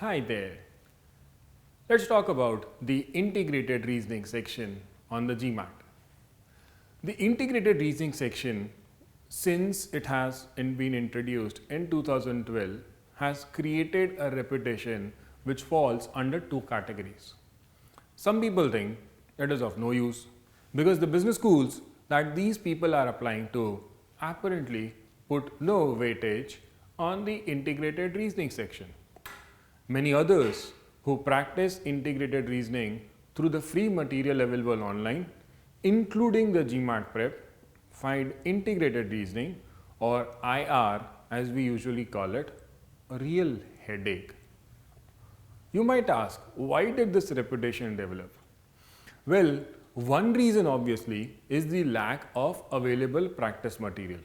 Hi there. Let's talk about the integrated reasoning section on the GMAT. The integrated reasoning section, since it has been introduced in 2012, has created a reputation which falls under two categories. Some people think it is of no use because the business schools that these people are applying to apparently put no weightage on the integrated reasoning section. Many others who practice integrated reasoning through the free material available online, including the GMAT prep, find integrated reasoning, or IR as we usually call it, a real headache. You might ask, why did this reputation develop? Well, one reason obviously is the lack of available practice material.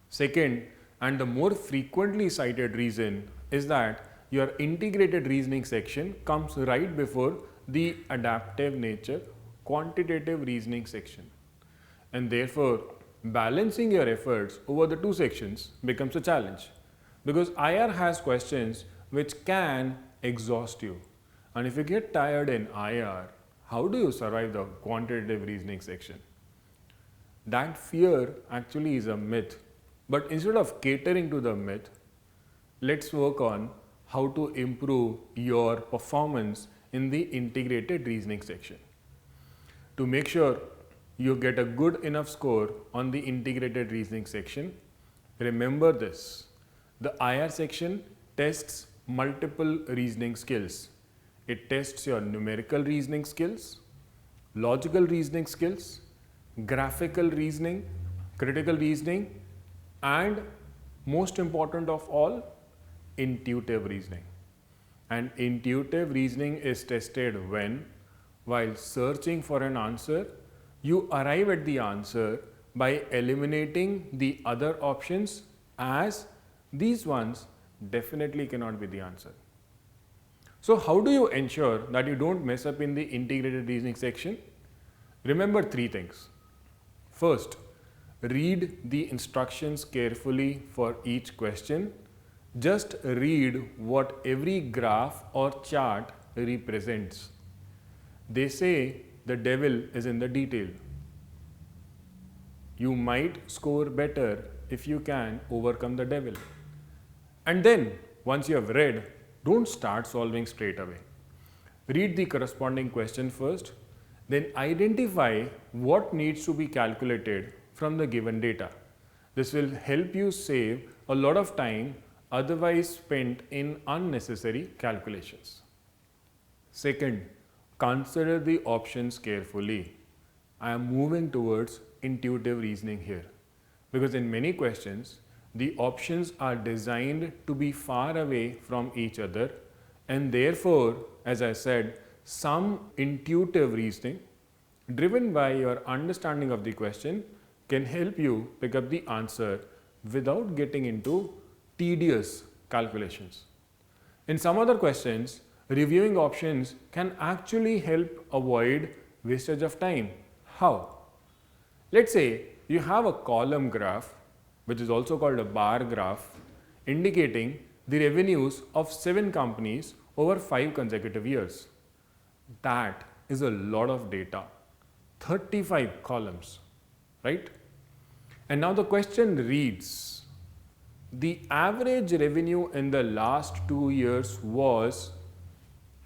Second, and the more frequently cited reason is that your integrated reasoning section comes right before the adaptive nature quantitative reasoning section. And therefore, balancing your efforts over the two sections becomes a challenge because IR has questions which can exhaust you. And if you get tired in IR, how do you survive the quantitative reasoning section? That fear actually is a myth. But instead of catering to the myth, let's work on how to improve your performance in the integrated reasoning section. To make sure you get a good enough score on the integrated reasoning section, remember this. The IR section tests multiple reasoning skills. It tests your numerical reasoning skills, logical reasoning skills, graphical reasoning, critical reasoning, and most important of all, intuitive reasoning. And intuitive reasoning is tested when, while searching for an answer, you arrive at the answer by eliminating the other options, as these ones definitely cannot be the answer. So how do you ensure that you don't mess up in the integrated reasoning section? Remember three things. First, read the instructions carefully for each question. Just read what every graph or chart represents. They say the devil is in the detail. You might score better if you can overcome the devil. And then, once you have read, don't start solving straight away. Read the corresponding question first, then identify what needs to be calculated from the given data. This will help you save a lot of time otherwise spent in unnecessary calculations. Second, consider the options carefully. I am moving towards intuitive reasoning here because in many questions, the options are designed to be far away from each other, and therefore, as I said, some intuitive reasoning driven by your understanding of the question can help you pick up the answer without getting into tedious calculations. In some other questions, reviewing options can actually help avoid wastage of time. How? Let's say you have a column graph, which is also called a bar graph, indicating the revenues of 7 companies over 5 consecutive years. That is a lot of data, 35 columns, right? And now the question reads, the average revenue in the last 2 years was,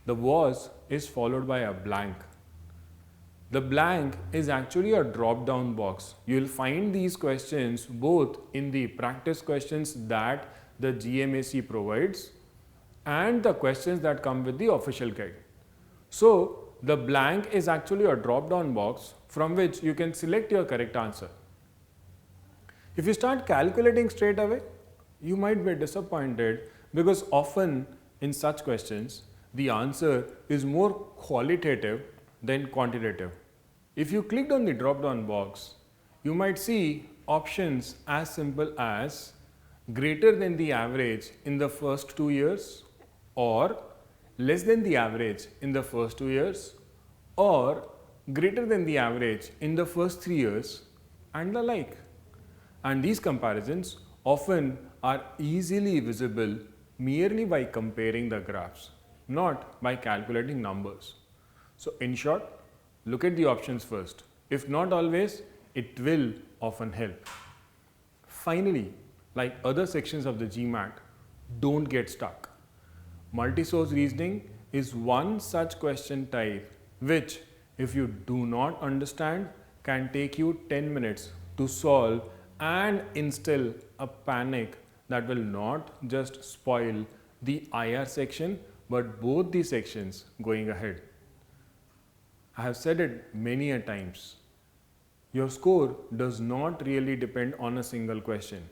the was is followed by a blank. The blank is actually a drop down box. You will find these questions both in the practice questions that the GMAT provides and the questions that come with the official guide. So the blank is actually a drop down box from which you can select your correct answer. If you start calculating straight away, you might be disappointed because often in such questions, the answer is more qualitative than quantitative. If you clicked on the drop down box, you might see options as simple as greater than the average in the first 2 years, or less than the average in the first 2 years, or greater than the average in the first 3 years, and the like. And these comparisons often are easily visible merely by comparing the graphs, not by calculating numbers. So in short, look at the options first. If not always, it will often help. Finally, like other sections of the GMAT, don't get stuck. Multi-source reasoning is one such question type which, if you do not understand, can take you 10 minutes to solve and instill a panic that will not just spoil the IR section but both the sections going ahead. I have said it many a times. Your score does not really depend on a single question.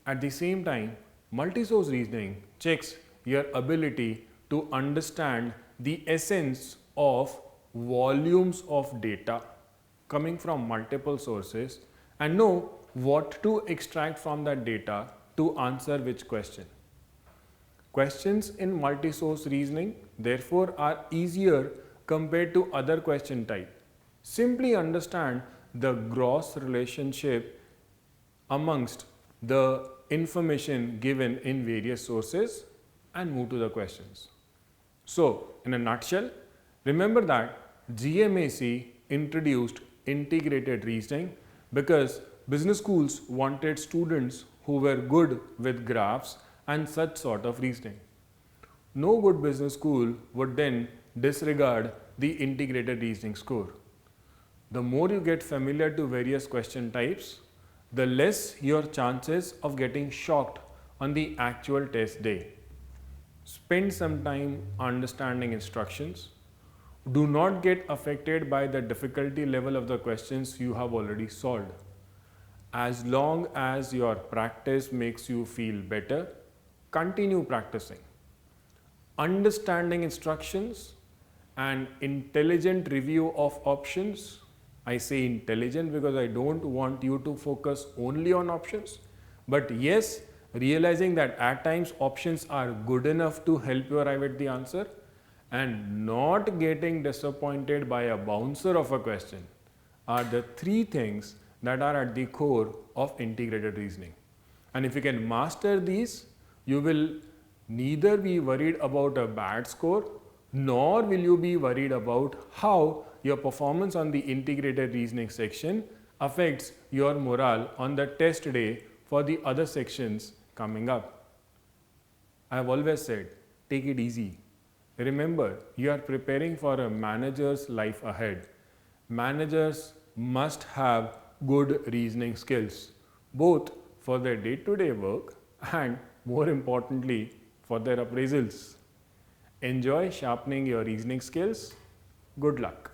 At the same time, multi-source reasoning checks your ability to understand the essence of volumes of data coming from multiple sources and know what to extract from that data to answer which question. Questions in multi-source reasoning therefore are easier compared to other question type. Simply understand the gross relationship amongst the information given in various sources and move to the questions. So, in a nutshell, remember that GMAT introduced integrated reasoning because business schools wanted students who were good with graphs and such sort of reasoning. No good business school would then disregard the integrated reasoning score. The more you get familiar to various question types, the less your chances of getting shocked on the actual test day. Spend some time understanding instructions. Do not get affected by the difficulty level of the questions you have already solved. As long as your practice makes you feel better, continue practicing. Understanding instructions and intelligent review of options. I say intelligent because I don't want you to focus only on options, but yes, realizing that at times options are good enough to help you arrive at the answer and not getting disappointed by a bouncer of a question are the three things that are at the core of integrated reasoning. And if you can master these, you will neither be worried about a bad score nor will you be worried about how your performance on the integrated reasoning section affects your morale on the test day for the other sections coming up. I have always said, take it easy. Remember, you are preparing for a manager's life ahead. Managers must have good reasoning skills, both for their day-to-day work and, more importantly, for their appraisals. Enjoy sharpening your reasoning skills. Good luck.